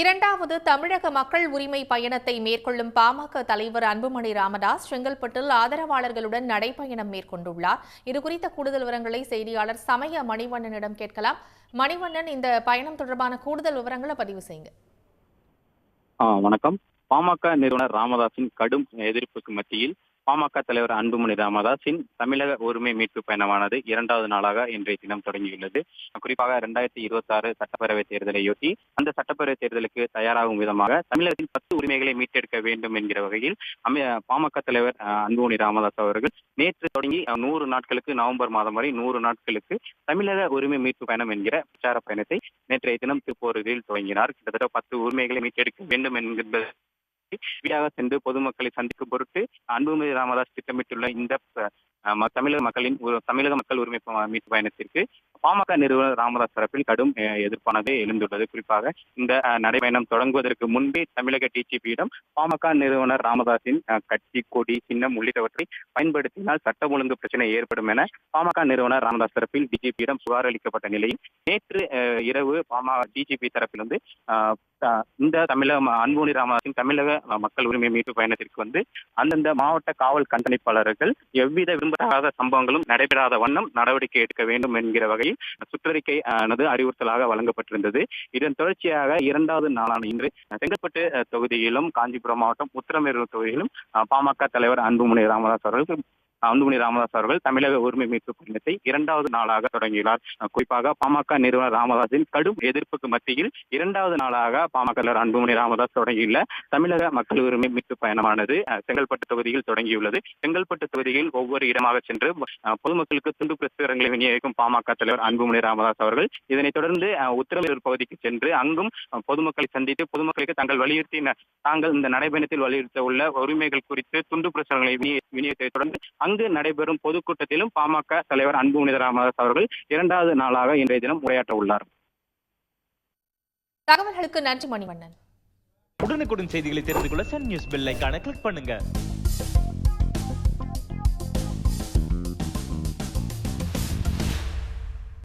இரண்டாவது தமிழக மக்கள் உரிமை பயணத்தை மேற்கொள்ளும் பாமக தலைவர் அன்புமணி ராமதாஸ் செங்கல்பட்டில் ஆதரவாளர்களுடன் நடைபயணம் மேற்கொண்டுள்ளார். இதுகுறித்த கூடுதல் விவரங்களை செய்தியாளர் சமய மணிவண்ணனிடம் கேட்கலாம். மணிவண்ணன், இந்த பயணம் தொடர்பான கூடுதல் விவரங்களை பதிவு செய்யுங்க. வணக்கம். பாமக நிறுவனர் ராமதாஸின் கடும் எதிர்ப்புக்கு மத்தியில் பாமக தலைவர் அன்புமணி ராமதாஸின் தமிழக உரிமை மீட்பு பயணமானது இரண்டாவது நாளாக இன்றைய தினம் தொடங்கியுள்ளது. குறிப்பாக 2026 சட்டப்பேரவை தேர்தலையொட்டி அந்த சட்டப்பேரவை தேர்தலுக்கு தயாராகும் விதமாக தமிழகத்தின் 10 உரிமைகளை மீட்டெடுக்க வேண்டும் என்கிற வகையில் பாமக தலைவர் அன்புமணி ராமதாஸ் அவர்கள் நேற்று தொடங்கி 100 நாட்களுக்கு, நவம்பர் மாதம் வரை 100 நாட்களுக்கு தமிழக உரிமை மீட்பு பயணம் என்கிற பிரச்சார பயணத்தை நேற்றைய தினம் திருப்பூரில் தொடங்கினார். கிட்டத்தட்ட 10 உரிமைகளை மீட்டெடுக்க வேண்டும் என்கிற வீடாக சென்று பொதுமக்களை சந்திக்கும் பொருட்டு அன்புமணி ராமதாஸ் திட்டமிட்டுள்ள இந்த தமிழக மக்கள் உரிமை மீட்பு பயணத்திற்கு பாமக நிறுவனர் ராமதாஸ் தரப்பில் கடும் எதிர்ப்பானது எழுந்துள்ளது. குறிப்பாக இந்த நடைபயணம் தொடங்குவதற்கு முன்பே தமிழக டிஜிபியிடம் பாமக நிறுவனர் ராமதாஸின் கட்சி, கொடி, சின்னம் உள்ளிட்டவற்றை பயன்படுத்தினால் சட்டம் ஒழுங்கு பிரச்சனை ஏற்படும் என பாமக நிறுவனர் ராமதாஸ் தரப்பில் டிஜிபியிடம் புகார் அளிக்கப்பட்ட நிலையில் நேற்று இரவு டிஜிபி தரப்பிலிருந்து இந்த அன்புமணி ராமதாஸின் தமிழக மக்கள் உரிமை மீட்பு பயணத்திற்கு அந்தந்த மாவட்ட காவல் கண்காணிப்பாளர்கள் எவ்வித விரும்பத்தகாத சம்பவங்களும் நடைபெறாத வண்ணம் நடவடிக்கை எடுக்க வேண்டும் என்கிற வகையில் சுற்றறிக்கை அறிவுறுத்தலாக வழங்கப்பட்டிருந்தது. இதன் தொடர்ச்சியாக இரண்டாவது நாளான இன்று செங்கல்பட்டு தொகுதியிலும் காஞ்சிபுரம் மாவட்டம் உத்திரமேரூர் தொகுதியிலும் பாமக தலைவர் அன்புமணி ராமதாஸ் அவர்கள் தமிழக உரிமை மீட்பு பயணத்தை இரண்டாவது நாளாக தொடங்கியுள்ளார். குறிப்பாக பாமக நிறுவனர் ராமதாஸின் கடும் எதிர்ப்புக்கு மத்தியில் இரண்டாவது நாளாக பாமக தலைவர் அன்புமணி ராமதாஸ் தொடங்கியுள்ள தமிழக மக்கள் உரிமை மீட்பு பயணமானது செங்கல்பட்டு தொகுதியில் தொடங்கியுள்ளது. செங்கல்பட்டு தொகுதியில் ஒவ்வொரு இடமாக சென்று பொதுமக்களுக்கு துண்டு பிரசுரங்களை விநியோகிக்கும் பாமக தலைவர் அன்புமணி ராமதாஸ் அவர்கள் இதனைத் தொடர்ந்து உத்திரமேரூர் பகுதிக்கு சென்று அங்கும் பொதுமக்களை சந்தித்து பொதுமக்களுக்கு தாங்கள் இந்த நடைபயணத்தில் வலியுறுத்த உள்ள உரிமைகள் குறித்து துண்டு பிரசுரங்களை விநியோகித்ததை தொடர்ந்து அங்கு நடைபெறும் பொதுக்கூட்டத்திலும் பாமக தலைவர் அன்புமணி ராமதாஸ் அவர்கள் இரண்டாவது நாளாக இன்றைய தினம் உரையாற்ற உள்ளார். தகவல்களுக்கு நன்றி மணிவண்ணன். உடனுக்குடன் செய்திகளை தெரிந்து கொள்ள சன் நியூஸ் பெல் ஐகானை கிளிக் பண்ணுங்க.